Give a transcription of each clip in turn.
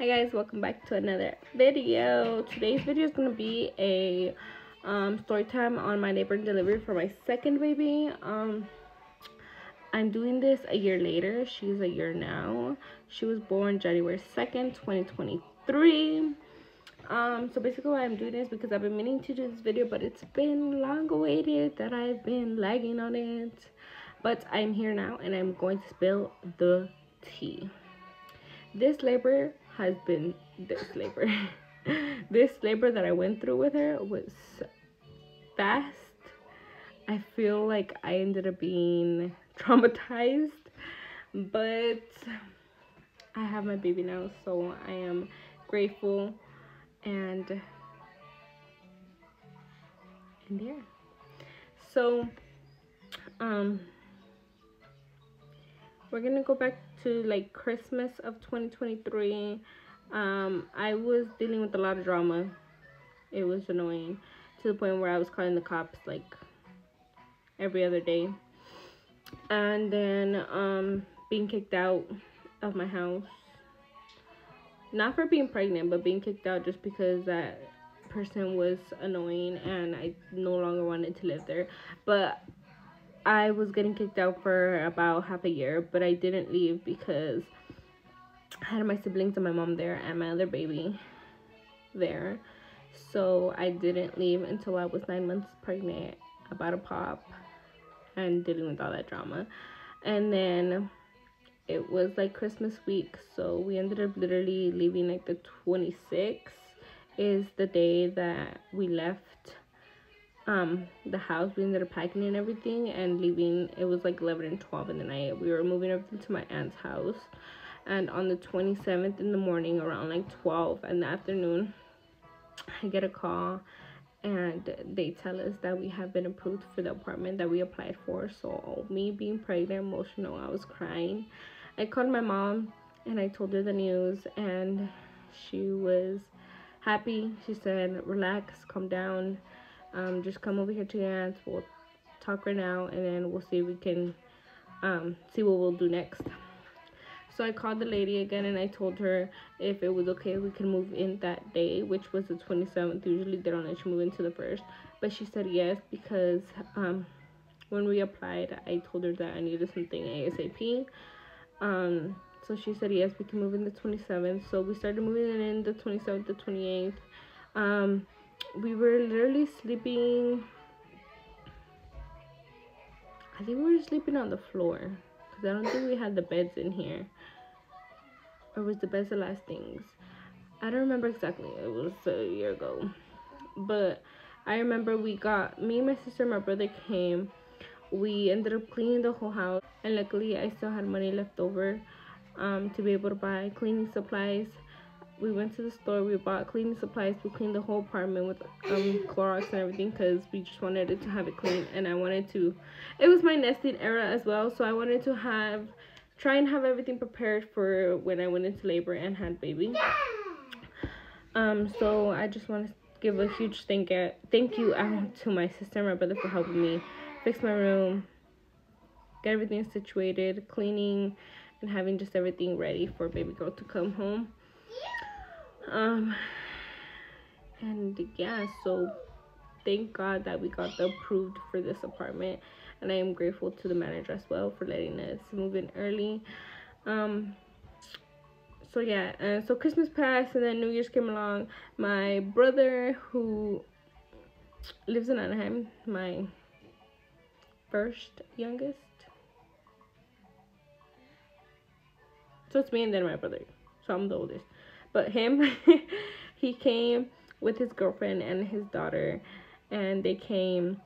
Hi guys, welcome back to another video. Today's video is gonna be a story time on my labor and delivery for my second baby. I'm doing this a year later. She's a year now. She was born January 2nd, 2023. So basically why I'm doing this because I've been meaning to do this video, but it's been long awaited that I've been lagging on it. But I'm here now and I'm going to spill the tea. This labor has been this labor that I went through with her was fast. I feel like I ended up being traumatized, but I have my baby now, so I am grateful and yeah. So we're gonna go back to like Christmas of 2023. I was dealing with a lot of drama. It was annoying to the point where I was calling the cops like every other day, and then being kicked out of my house, not for being pregnant, but being kicked out just because that person was annoying and I no longer wanted to live there. But I was getting kicked out for about half a year, but I didn't leave because I had my siblings and my mom there and my other baby there. So I didn't leave until I was 9 months pregnant, about to pop, and dealing with all that drama. And then it was like Christmas week, so we ended up literally leaving like the 26th is the day that we left the house. We ended up packing and everything and leaving. It was like 11 and 12 in the night. We were moving everything to my aunt's house, and on the 27th in the morning around like 12 in the afternoon, I get a call and they tell us that we have been approved for the apartment that we applied for. So me being pregnant, emotional, I was crying. I called my mom and I told her the news, and she was happy. She said, relax, calm down, just come over here to your aunt's. We'll talk right now and then we'll see if we can see what we'll do next. So I called the lady again and I told her if it was okay we could move in that day, which was the 27th. Usually they don't let you move into the 1st, but she said yes because when we applied I told her that I needed something ASAP. So she said yes, we can move in the 27th. So we started moving in the 27th, the 28th. We were literally sleeping, I think we were sleeping on the floor because I don't think we had the beds in here. Or was the beds the last things? I don't remember exactly. It was a year ago. But I remember me, my sister, and my brother came. We ended up cleaning the whole house. And luckily, I still had money left over to be able to buy cleaning supplies. We went to the store. We bought cleaning supplies. We cleaned the whole apartment with Clorox and everything because we just wanted it to have it clean. And I wanted to... It was my nesting era as well. So I wanted to try and have everything prepared for when I went into labor and had baby. So I just want to give a huge thank you out to my sister and my brother for helping me fix my room, get everything situated, cleaning, and having just everything ready for baby girl to come home. And yeah, so thank God that we got the approved for this apartment, and I am grateful to the manager as well for letting us move in early. So yeah, so Christmas passed and then New Year's came along. My brother, who lives in Anaheim, my first youngest, so it's me and then my brother, so I'm the oldest, but him he came with his girlfriend and his daughter, and they came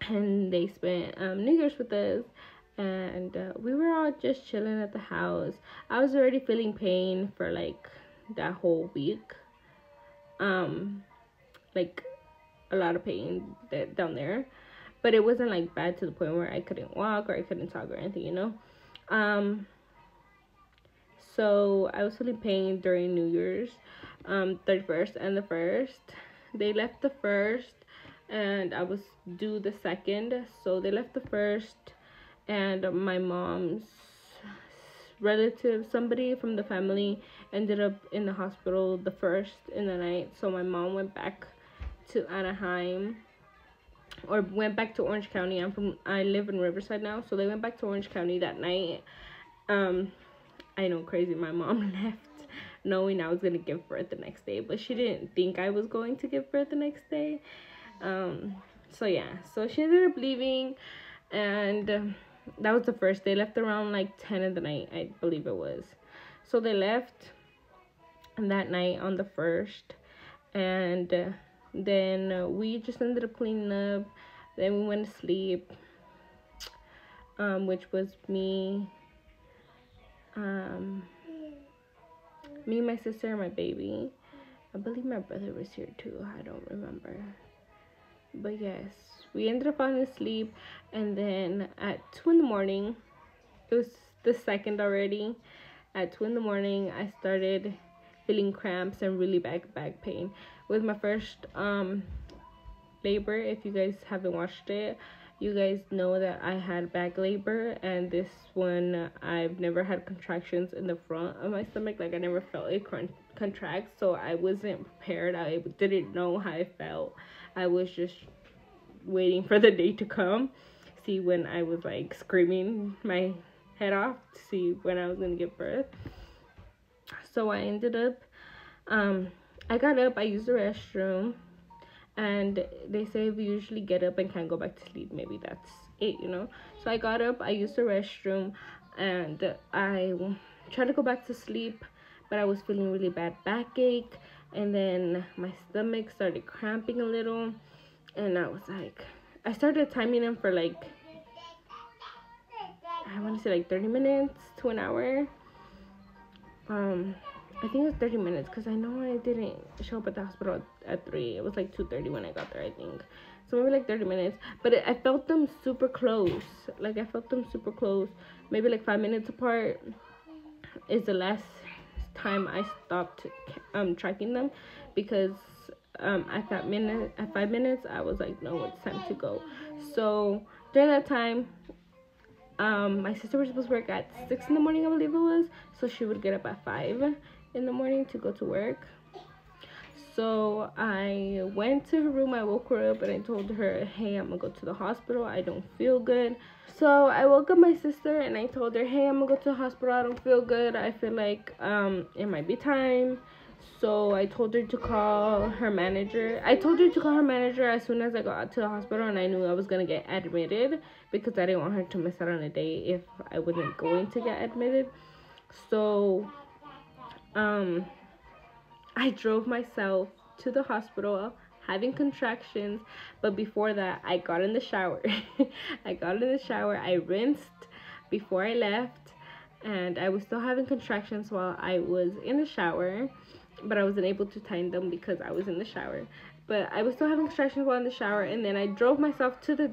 and they spent New Year's with us. And we were all just chilling at the house. I was already feeling pain for like that whole week, like a lot of pain down there, but it wasn't like bad to the point where I couldn't walk or I couldn't talk or anything, you know. So I was feeling pain during New Year's, 31st and the 1st. They left the 1st and I was due the 2nd, so they left the 1st. And my mom's relative, somebody from the family ended up in the hospital the first in the night. So my mom went back to Anaheim, or went back to Orange County. I live in Riverside now, so they went back to Orange County that night. I know, crazy. My mom left knowing I was gonna give birth the next day, but she didn't think I was going to give birth the next day. So yeah, so she ended up leaving, and that was the first. They left around like 10 in the night, I believe it was. So they left that night on the 1st, and then we just ended up cleaning up. Then we went to sleep, which was me, my sister, and my baby. I believe my brother was here too. I don't remember. But yes, we ended up falling asleep, and then at 2 in the morning, it was the 2nd already. At 2 in the morning, I started feeling cramps and really bad back pain. With my first labor, if you guys haven't watched it, you guys know that I had back labor, and this one I've never had contractions in the front of my stomach. Like, I never felt it contract, so I wasn't prepared. I didn't know how I felt. I was just waiting for the day to come, see when I was like screaming my head off to see when I was gonna give birth. So I ended up I got up, I used the restroom, and they say if you usually get up and can't go back to sleep, maybe that's it, you know. So I got up, I used the restroom, and I tried to go back to sleep, but I was feeling really bad backache, and then my stomach started cramping a little, and I was like, I started timing them for like, I want to say like 30 minutes to an hour. I think it was 30 minutes, because I know I didn't show up at the hospital at 3. It was like 2:30 when I got there, I think. So maybe like 30 minutes. But I felt them super close. Like, I felt them super close. Maybe like 5 minutes apart is the last time I stopped tracking them, because at 5 minutes I was like, no, it's time to go. So during that time, my sister was supposed to work at 6 in the morning, I believe it was. So she would get up at 5 in the morning to go to work. So I went to her room, I woke her up, and I told her, hey, I'm gonna go to the hospital, I don't feel good. So I woke up my sister, and I told her, hey, I'm gonna go to the hospital, I don't feel good, I feel like it might be time. So I told her to call her manager. I told her to call her manager as soon as I got out to the hospital, and I knew I was gonna get admitted, because I didn't want her to miss out on a day if I wasn't going to get admitted. So I drove myself to the hospital having contractions, but before that I got in the shower. I rinsed before I left, and I was still having contractions while I was in the shower, but I wasn't able to time them because I was in the shower. But I was still having contractions while in the shower, and then I drove myself to the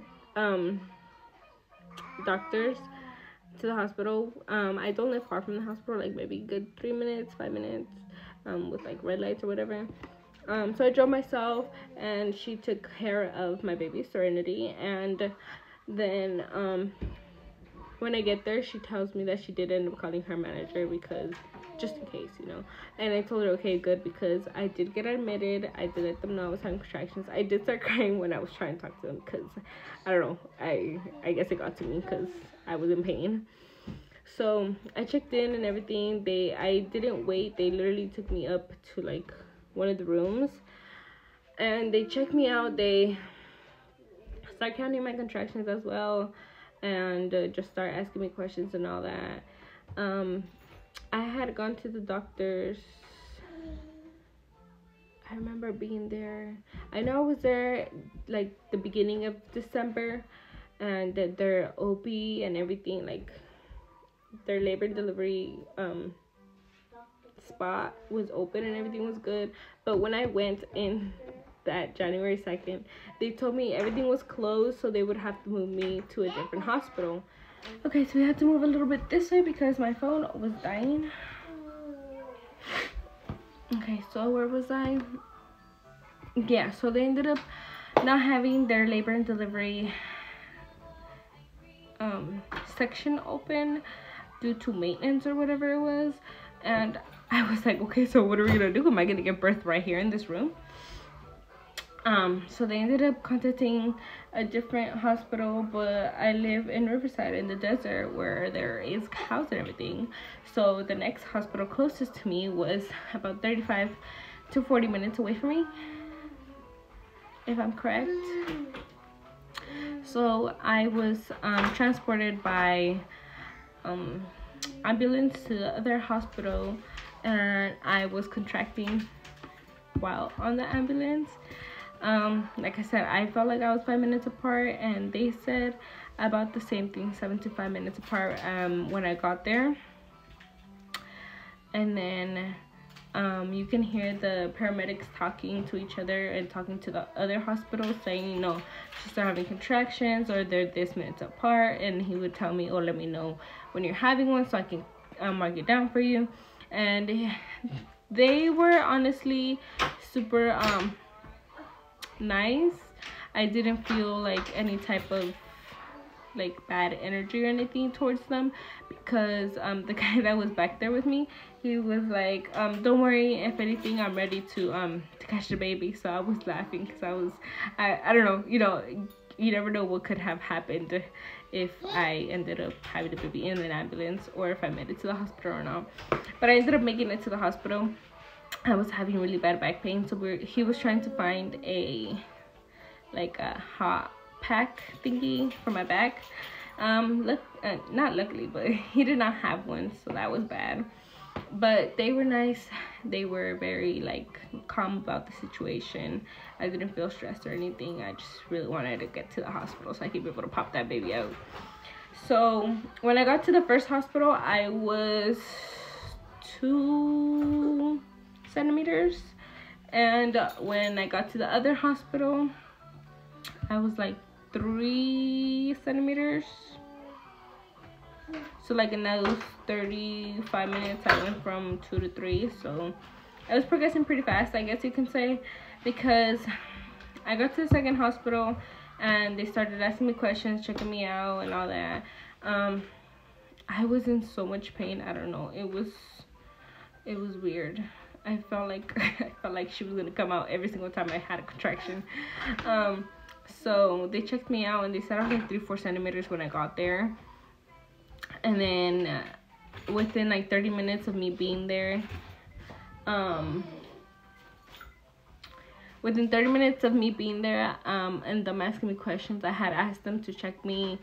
doctors, to the hospital. I don't live far from the hospital, like maybe good 3 minutes, 5 minutes, with like red lights or whatever. So I drove myself, and she took care of my baby Serenity, and then when I get there, she tells me that she did end up calling her manager, because just in case, you know. And I told her, okay, good, because I did get admitted. I did let them know I was having contractions. I did start crying when I was trying to talk to them, because I don't know, I guess it got to me because I was in pain. So I checked in and everything. I didn't wait. They literally took me up to like one of the rooms, and they checked me out. They start counting my contractions as well, and just start asking me questions and all that. I had gone to the doctors. I remember being there. I know I was there like the beginning of December, and their OB and everything, like their labor and delivery spot was open and everything was good. But when I went in that January 2nd, they told me everything was closed, so they would have to move me to a different hospital. Okay, so we had to move a little bit this way because my phone was dying. Okay, so where was I? Yeah, so they ended up not having their labor and delivery section open due to maintenance or whatever it was. And I was like, okay, so what are we gonna do? Am I gonna give birth right here in this room? So they ended up contacting a different hospital, but I live in Riverside in the desert where there is cows and everything. So the next hospital closest to me was about 35 to 40 minutes away from me, if I'm correct. So I was transported by ambulance to the other hospital, and I was contracting while on the ambulance. Like I said, I felt like I was 5 minutes apart, and they said about the same thing, 7 to 5 minutes apart when I got there. And then you can hear the paramedics talking to each other and talking to the other hospital, saying, you know, she's still having contractions, or they're this minutes apart. And he would tell me, oh, let me know when you're having one so I can mark it down for you. And they were honestly super nice. I didn't feel like any type of like bad energy or anything towards them, because the guy that was back there with me, he was like, don't worry, if anything, I'm ready to catch the baby. So I was laughing because I don't know, you know, you never know what could have happened if I ended up having the baby in an ambulance, or if I made it to the hospital or not. But I ended up making it to the hospital. I was having really bad back pain, so he was trying to find a hot pack thingy for my back. Not luckily, but he did not have one, so that was bad. But they were nice. They were very like calm about the situation. I didn't feel stressed or anything. I just really wanted to get to the hospital so I could be able to pop that baby out. So when I got to the first hospital, I was 2 centimeters, and when I got to the other hospital, I was like 3 centimeters. So like in those 35 minutes, I went from 2 to 3. So I was progressing pretty fast, I guess you can say, because I got to the second hospital and they started asking me questions, checking me out and all that. I was in so much pain. I don't know, it was weird. I felt like she was gonna come out every single time I had a contraction. So they checked me out and they said I was like 3-4 centimeters when I got there. And then within like 30 minutes of me being there, and them asking me questions, I had asked them to check me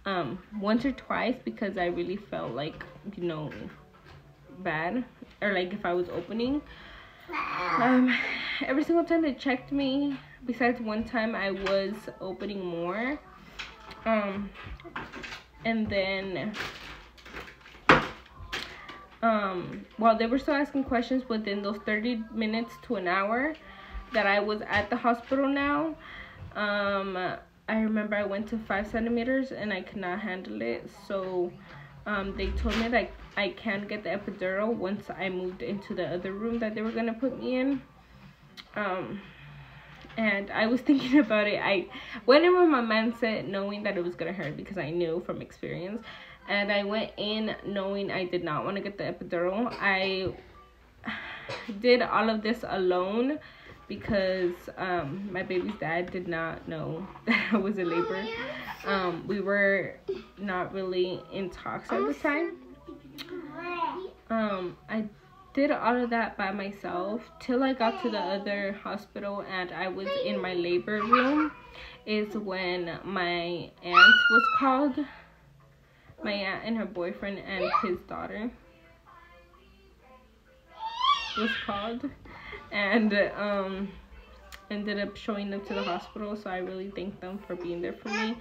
once or twice, because I really felt like, you know, bad, or like if I was opening. Every single time they checked me, besides one time I was opening more. And then while they were still asking questions within those 30 minutes to an hour that I was at the hospital now, I remember I went to 5 centimeters and I could not handle it. So they told me that I can get the epidural once I moved into the other room that they were gonna put me in. And I was thinking about it. I went in with my mindset knowing that it was gonna hurt, because I knew from experience. And I went in knowing I did not want to get the epidural. I did all of this alone because my baby's dad did not know that I was in labor. We were not really in talks at the time. I did all of that by myself till I got to the other hospital and I was in my labor room. Is when my aunt was called. My aunt and her boyfriend and his daughter was called, and ended up showing them to the hospital. So I really thank them for being there for me,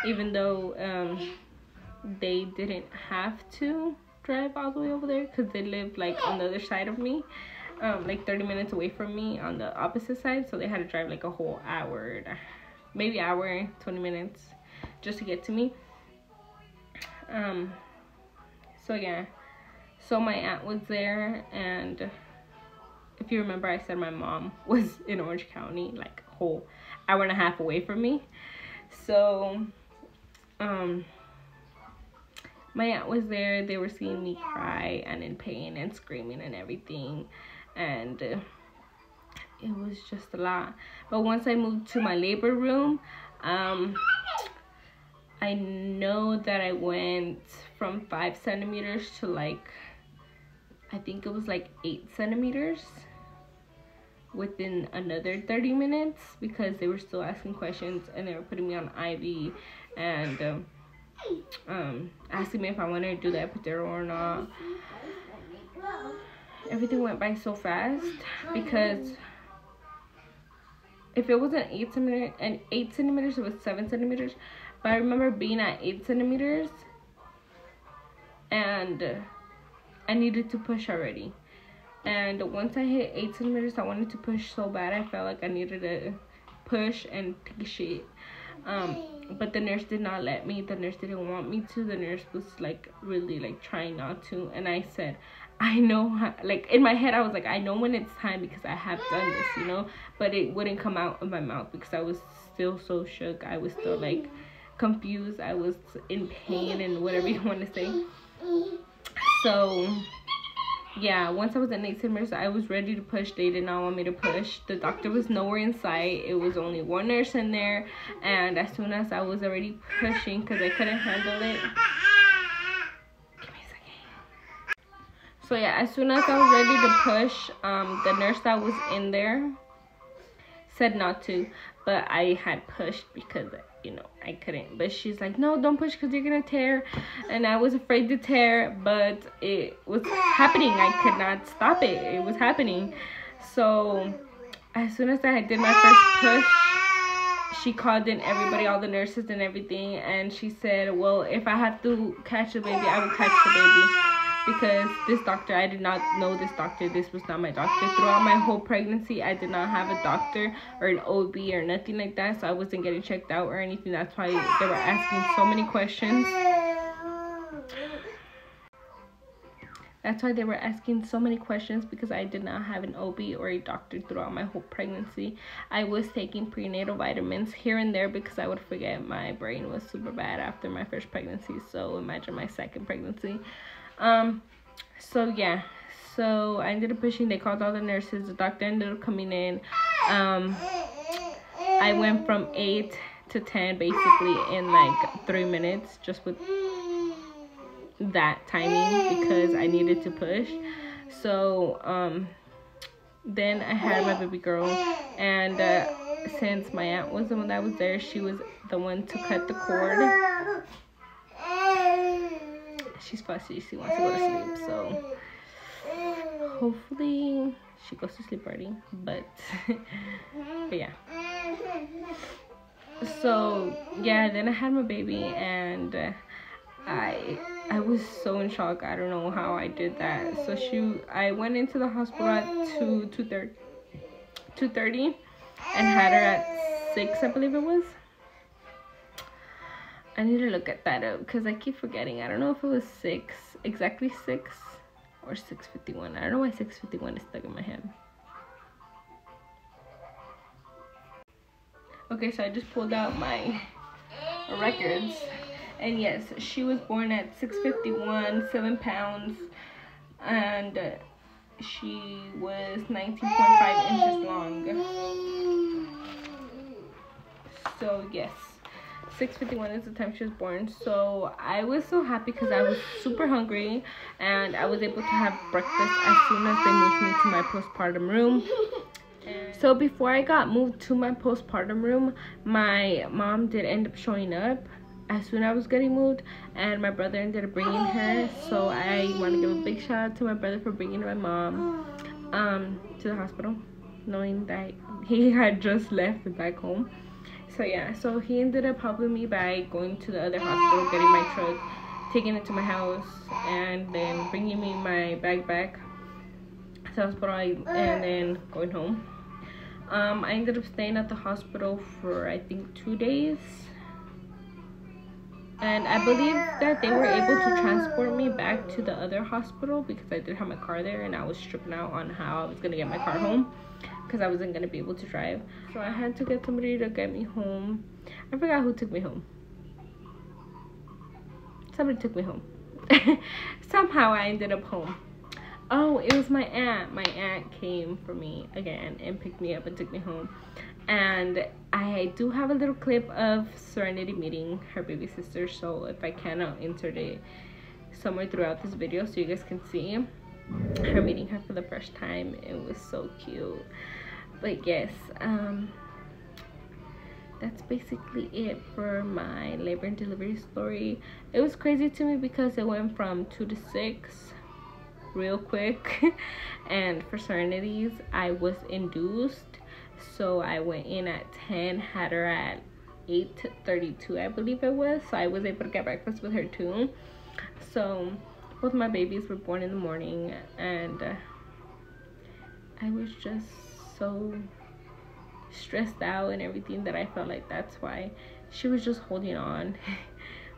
even though they didn't have to drive all the way over there because they lived like on the other side of me, like 30 minutes away from me on the opposite side. So they had to drive like a whole hour, maybe hour 20 minutes just to get to me. So yeah, so my aunt was there, and if you remember, I said my mom was in Orange County, like a whole hour and a half away from me. So my aunt was there. They were seeing me cry and in pain and screaming and everything, and it was just a lot. But once I moved to my labor room, I know that I went from 5 centimeters to like, I think it was like 8 centimeters within another 30 minutes, because they were still asking questions and they were putting me on IV and asking me if I wanted to do the epidural or not. Everything went by so fast, because if it wasn't 8 centimeters, it was 7 centimeters. But I remember being at 8 centimeters and I needed to push already. And once I hit 8 centimeters, I wanted to push so bad. I felt like I needed to push and take a shit. But the nurse did not let me. The nurse didn't want me to. The nurse was like really like trying not to. And I said, I know how, like in my head I was like, I know when it's time, because I have done this, you know. But it wouldn't come out of my mouth because I was still so shook. I was still like confused. I was in pain and whatever you want to say. So yeah, once I was in 8 centimeters, I was ready to push. They did not want me to push. The doctor was nowhere in sight. It was only one nurse in there. And as soon as I was already pushing, because I couldn't handle it. Give me a second. So yeah, as soon as I was ready to push, the nurse that was in there said not to. But I had pushed because, you know, I couldn't. But she's like, no, don't push because you're gonna tear. And I was afraid to tear, but it was happening. I could not stop it. It was happening. So as soon as I did my first push, she called in everybody, all the nurses and everything, and she said, well, if I have to catch the baby, I will catch the baby. Because this doctor, I did not know this doctor. This was not my doctor. Throughout my whole pregnancy, I did not have a doctor or an OB or nothing like that. So I wasn't getting checked out or anything. That's why they were asking so many questions. That's why they were asking so many questions, because I did not have an OB or a doctor throughout my whole pregnancy. I was taking prenatal vitamins here and there because I would forget. My brain was super bad after my first pregnancy. So imagine my second pregnancy. So yeah, so I ended up pushing. They called all the nurses. The doctor ended up coming in. I went from 8 to 10 basically in like 3 minutes, just with that timing, because I needed to push. So then I had my baby girl, and since my aunt was the one that was there, she was the one to cut the cord. She's fussy. She wants to go to sleep, so hopefully she goes to sleep already. But yeah. So yeah, then I had my baby, and I was so in shock. I don't know how I did that. So I went into the hospital at 2:30 and had her at 6, I believe it was. I need to look at that up because I keep forgetting. I don't know if it was 6, exactly 6, or 6:51. I don't know why 6:51 is stuck in my head. Okay, so I just pulled out my records. And yes, she was born at 6:51, 7 pounds. And she was 19.5 inches long. So yes. 6:51 is the time she was born. So I was so happy because I was super hungry, and I was able to have breakfast as soon as they moved me to my postpartum room. So before I got moved to my postpartum room, my mom did end up showing up as soon as I was getting moved, and my brother ended up bringing her. So I want to give a big shout out to my brother for bringing my mom to the hospital, knowing that he had just left back home. So yeah, so he ended up helping me by going to the other hospital, getting my truck, taking it to my house, and then bringing me my bag back to the hospital, and then going home. I ended up staying at the hospital for I think 2 days, and I believe that they were able to transport me back to the other hospital because I did have my car there, and I was tripping out on how I was gonna get my car home because I wasn't gonna be able to drive. So I had to get somebody to get me home. I forgot who took me home. Somebody took me home. somehow I ended up home. Oh, it was my aunt. My aunt came for me again and picked me up and took me home. And I do have a little clip of Serenity meeting her baby sister, so if I can, I'll insert it somewhere throughout this video so you guys can see her meeting her for the first time. It was so cute. But yes, that's basically it for my labor and delivery story. It was crazy to me because it went from 2 to 6 real quick. And for Serenity's, I was induced, so I went in at 10, had her at 8:32, I believe it was, so I was able to get breakfast with her too. So both my babies were born in the morning, and I was just so stressed out and everything that I felt like that's why she was just holding on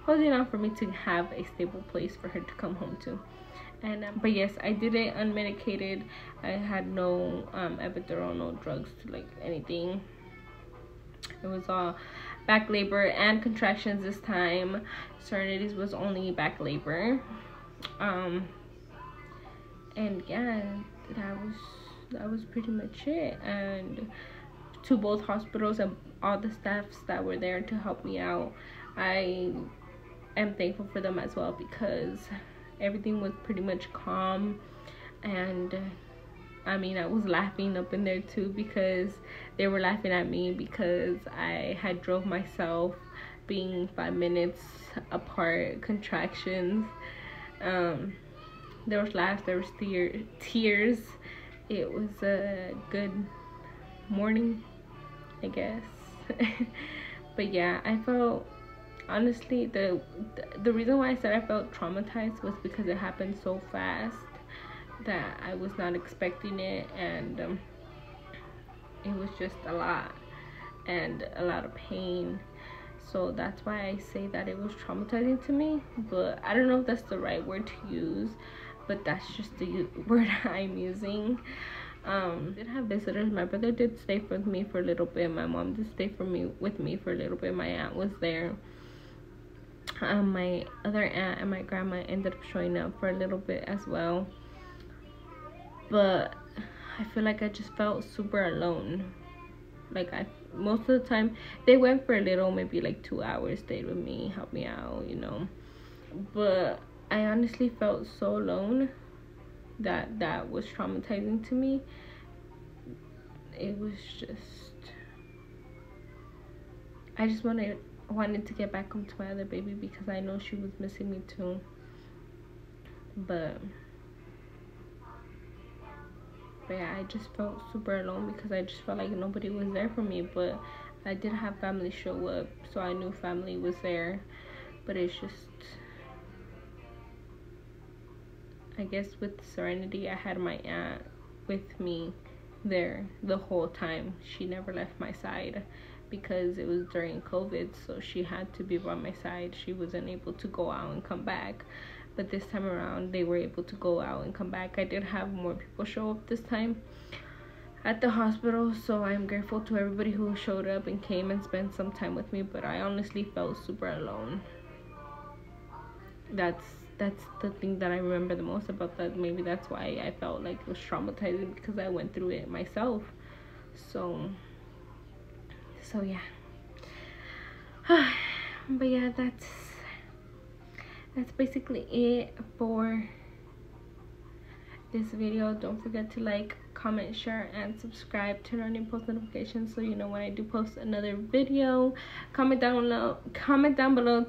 for me to have a stable place for her to come home to. And but yes, I did it unmedicated. I had no epidural, no drugs to like anything. It was all back labor and contractions this time. Serenity's was only back labor. And yeah, that was pretty much it. And to both hospitals and all the staffs that were there to help me out, I am thankful for them as well, because everything was pretty much calm. And I mean, I was laughing up in there too, because they were laughing at me because I had drove myself being 5 minutes apart, contractions. There was laughs, there was tears. It was a good morning, I guess. But yeah, I felt, honestly, the reason why I said I felt traumatized was because it happened so fast that I was not expecting it, and it was just a lot, and a lot of pain. So that's why I say that it was traumatizing to me. But I don't know if that's the right word to use, but that's just the word I'm using. Did have visitors. My brother did stay with me for a little bit. My mom did stay with me for a little bit. My aunt was there. My other aunt and my grandma ended up showing up for a little bit as well. But I feel like I just felt super alone. Like, most of the time they went for a little, maybe like 2 hours, stayed with me, helped me out, you know. But I honestly felt so alone that was traumatizing to me. It was just, I just wanted to get back home to my other baby, because I know she was missing me too. But yeah, I just felt super alone because I just felt like nobody was there for me. But I did have family show up, so I knew family was there. But it's just, I guess with Serenity, I had my aunt with me there the whole time. She never left my side because it was during COVID, so she had to be by my side. She wasn't able to go out and come back. But this time around, they were able to go out and come back. I did have more people show up this time at the hospital, so I'm grateful to everybody who showed up and came and spent some time with me. But I honestly felt super alone. That's the thing that I remember the most about that. Maybe that's why I felt like it was traumatizing, because I went through it myself. So yeah. But yeah, that's basically it for this video. Don't forget to like, comment, share, and subscribe. Turn on your post notifications so you know when I do post another video. Comment down below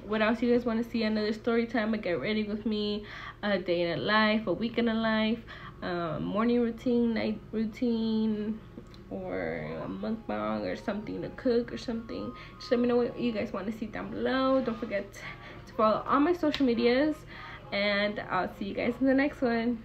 what else you guys want to see. Another story time, a get ready with me, a day in a life, a week in a life, morning routine, night routine, or a mukbang, or something to cook or something. Just let me know what you guys want to see down below. Don't forget to follow all my social medias, and I'll see you guys in the next one.